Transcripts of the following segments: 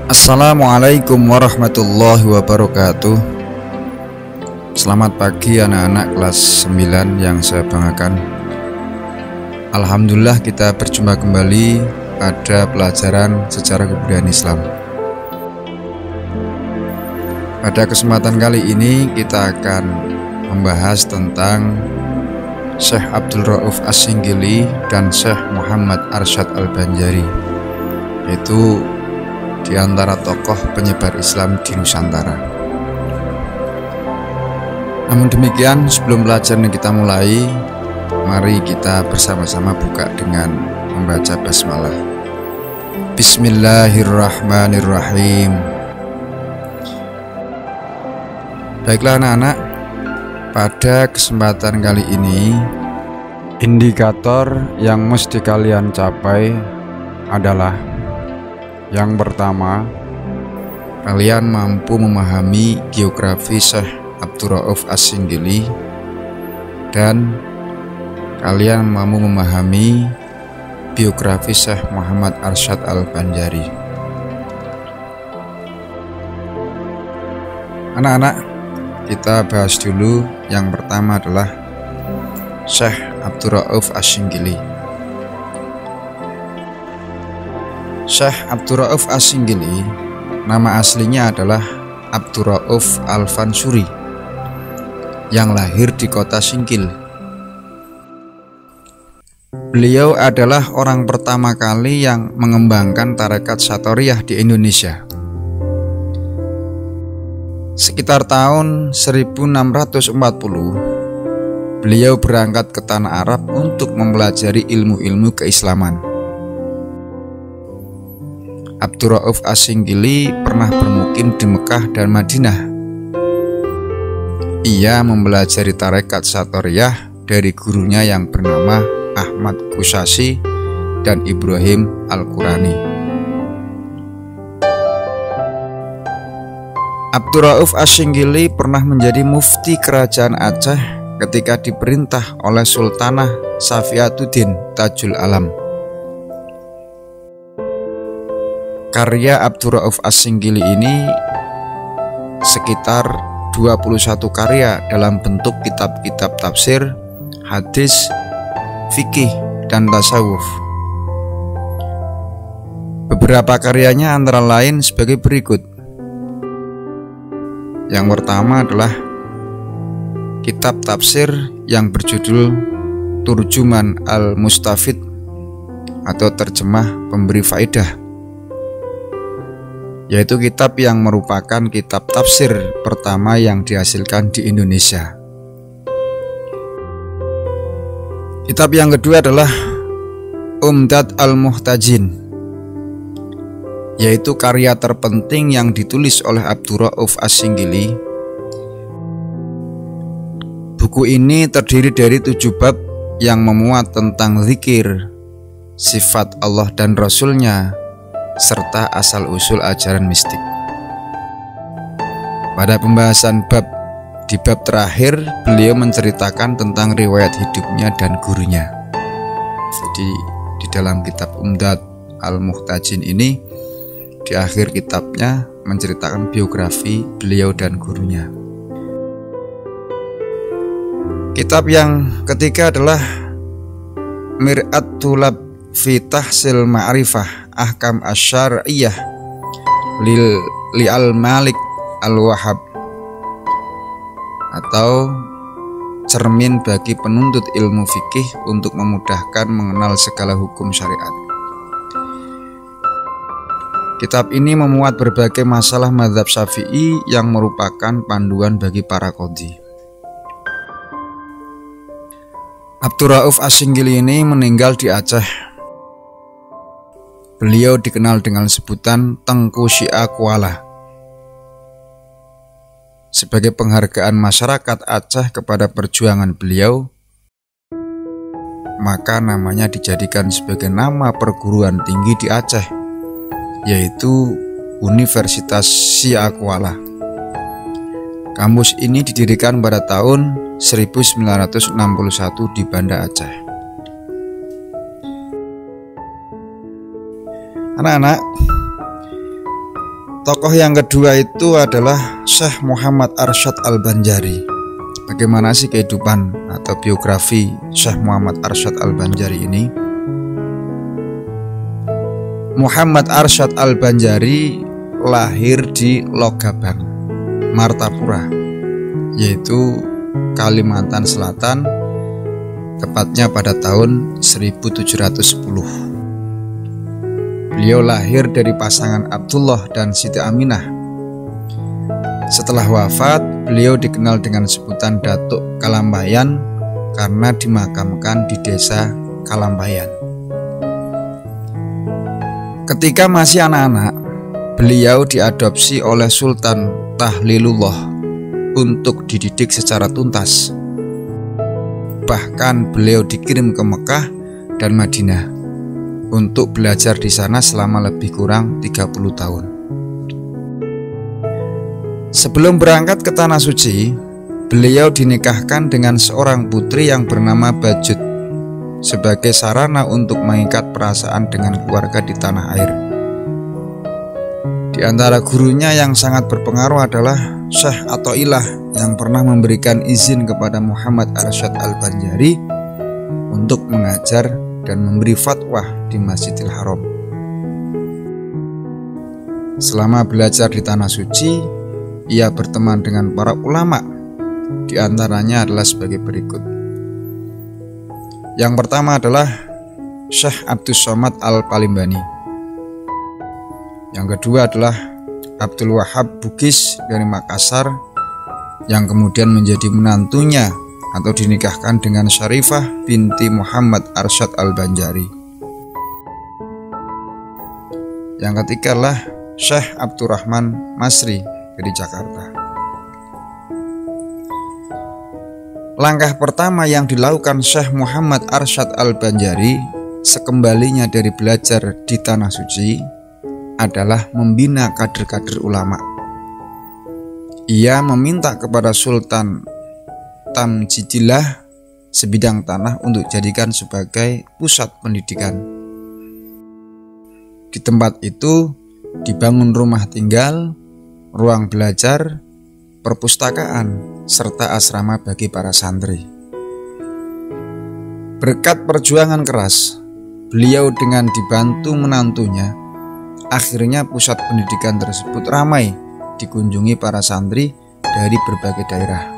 Assalamualaikum warahmatullahi wabarakatuh. Selamat pagi anak-anak kelas 9 yang saya banggakan. Alhamdulillah kita berjumpa kembali pada pelajaran sejarah kebudayaan Islam. Pada kesempatan kali ini kita akan membahas tentang Syekh Abdul Rauf As-Singgili dan Syekh Muhammad Arsyad Al-Banjari, yaitu di antara tokoh penyebar Islam di Nusantara. Namun demikian, sebelum pelajaran kita mulai, mari kita bersama-sama buka dengan membaca basmalah. Bismillahirrahmanirrahim. Baiklah anak-anak, pada kesempatan kali ini, indikator yang mesti kalian capai adalah: yang pertama, kalian mampu memahami geografi Syekh Abdul Rauf As-Singgili, dan kalian mampu memahami biografi Syekh Muhammad Arsyad Al-Banjari. Anak-anak, kita bahas dulu. Yang pertama adalah Syekh Abdul Rauf As-Singgili. Syekh Abdul Rauf As-Singgili, nama aslinya adalah Abdul Rauf Al-Fansuri, yang lahir di kota Singkil. Beliau adalah orang pertama kali yang mengembangkan tarekat Satoriyah di Indonesia. Sekitar tahun 1640, beliau berangkat ke tanah Arab untuk mempelajari ilmu-ilmu keislaman. Abdul Rauf As-Singgili pernah bermukim di Mekah dan Madinah. Ia mempelajari tarekat Satoriyah dari gurunya yang bernama Ahmad Kusasi dan Ibrahim Al-Qurani. Abdul Rauf As-Singgili pernah menjadi mufti kerajaan Aceh ketika diperintah oleh Sultanah Safiatuddin Tajul Alam. Karya Abdul Rauf As-Singgili ini sekitar 21 karya dalam bentuk kitab-kitab tafsir, hadis, fikih, dan tasawuf. Beberapa karyanya antara lain sebagai berikut. Yang pertama adalah kitab tafsir yang berjudul Turjuman Al-Mustafid atau terjemah pemberi faedah, yaitu kitab yang merupakan kitab tafsir pertama yang dihasilkan di Indonesia. Kitab yang kedua adalah Umdat Al-Muhtajin, yaitu karya terpenting yang ditulis oleh Abdul Rauf As-Singgili. Buku ini terdiri dari 7 bab yang memuat tentang zikir, sifat Allah dan Rasul-Nya, serta asal-usul ajaran mistik. Pada pembahasan di bab terakhir, beliau menceritakan tentang riwayat hidupnya dan gurunya. Jadi di dalam kitab Umdat Al-Muhtajin ini, di akhir kitabnya menceritakan biografi beliau dan gurunya. Kitab yang ketiga adalah Mir'at Tulab fi Tahsil Ma'rifah Ahkam Asyariyah li Al-Malik Al-Wahhab, atau cermin bagi penuntut ilmu fikih untuk memudahkan mengenal segala hukum syariat. Kitab ini memuat berbagai masalah mazhab Syafi'i yang merupakan panduan bagi para qadhi. Abdul Rauf As-Singgili ini meninggal di Aceh. Beliau dikenal dengan sebutan Tengku Syiah Kuala. Sebagai penghargaan masyarakat Aceh kepada perjuangan beliau, maka namanya dijadikan sebagai nama perguruan tinggi di Aceh, yaitu Universitas Syiah Kuala. Kampus ini didirikan pada tahun 1961 di Banda Aceh. Anak-anak, Tokoh yang kedua itu adalah Syekh Muhammad Arsyad Al-Banjari. Bagaimana sih kehidupan atau biografi Syekh Muhammad Arsyad Al-Banjari ini? Muhammad Arsyad Al-Banjari lahir di Logabang, Martapura, yaitu Kalimantan Selatan, tepatnya pada tahun 1710. Beliau lahir dari pasangan Abdullah dan Siti Aminah. Setelah wafat, beliau dikenal dengan sebutan Datuk Kalambayan karena dimakamkan di desa Kalambayan. Ketika masih anak-anak, beliau diadopsi oleh Sultan Tahlilullah untuk dididik secara tuntas. Bahkan beliau dikirim ke Mekah dan Madinah untuk belajar di sana selama lebih kurang 30 tahun. Sebelum berangkat ke Tanah Suci, beliau dinikahkan dengan seorang putri yang bernama Bajut sebagai sarana untuk mengikat perasaan dengan keluarga di tanah air. Di antara gurunya yang sangat berpengaruh adalah Syekh Athoillah yang pernah memberikan izin kepada Muhammad Arsyad Al-Banjari untuk mengajar dan memberi fatwa di Masjidil Haram. Selama belajar di Tanah Suci, ia berteman dengan para ulama. Di antaranya adalah sebagai berikut. Yang pertama adalah Syekh Abdus Somad Al-Palimbani. Yang kedua adalah Abdul Wahab Bugis dari Makassar, yang kemudian menjadi menantunya atau dinikahkan dengan Syarifah binti Muhammad Arsyad Al-Banjari. Yang ketiga adalah Syekh Abdurrahman Masri dari Jakarta. Langkah pertama yang dilakukan Syekh Muhammad Arsyad Al-Banjari sekembalinya dari belajar di Tanah Suci adalah membina kader-kader ulama. Ia meminta kepada Sultan Tamjidillah sebidang tanah untuk dijadikan sebagai pusat pendidikan. Di tempat itu dibangun rumah tinggal, ruang belajar, perpustakaan, serta asrama bagi para santri. Berkat perjuangan keras, beliau dengan dibantu menantunya, akhirnya pusat pendidikan tersebut ramai dikunjungi para santri dari berbagai daerah.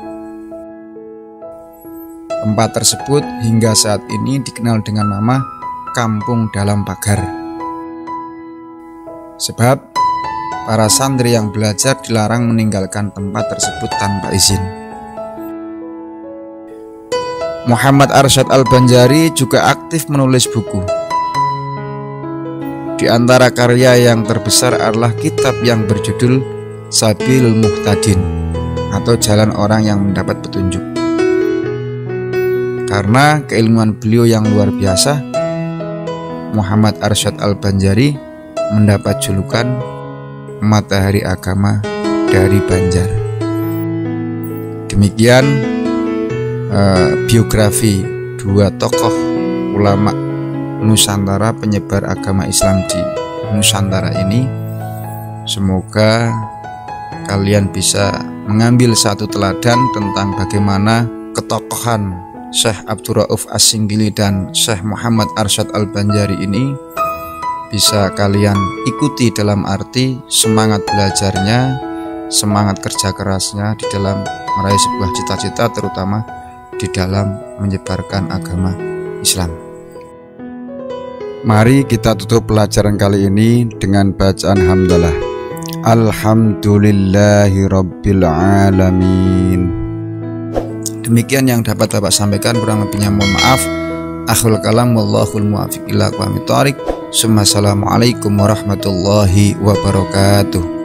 Tempat tersebut hingga saat ini dikenal dengan nama Kampung Dalam Pagar. Sebab para santri yang belajar dilarang meninggalkan tempat tersebut tanpa izin. Muhammad Arsyad Al-Banjari juga aktif menulis buku. Di antara karya yang terbesar adalah kitab yang berjudul Sabilul Muhtadin atau Jalan Orang yang Mendapat Petunjuk. Karena keilmuan beliau yang luar biasa, Muhammad Arsyad Al-Banjari mendapat julukan Matahari Agama dari Banjar. Demikian biografi dua tokoh ulama Nusantara penyebar agama Islam di Nusantara ini. Semoga kalian bisa mengambil satu teladan tentang bagaimana ketokohan Syekh Abdul Rauf As-Singgili dan Syekh Muhammad Arsyad Al-Banjari ini bisa kalian ikuti dalam arti semangat belajarnya, semangat kerja kerasnya di dalam meraih sebuah cita-cita, terutama di dalam menyebarkan agama Islam. Mari kita tutup pelajaran kali ini dengan bacaan hamdalah. Alhamdulillahi Rabbil Alamin. Demikian yang dapat Bapak sampaikan, kurang lebihnya mohon maaf. Akhirul kalam wallahul muwaffiq ila aqwamit thoriq. Assalamualaikum warahmatullahi wabarakatuh.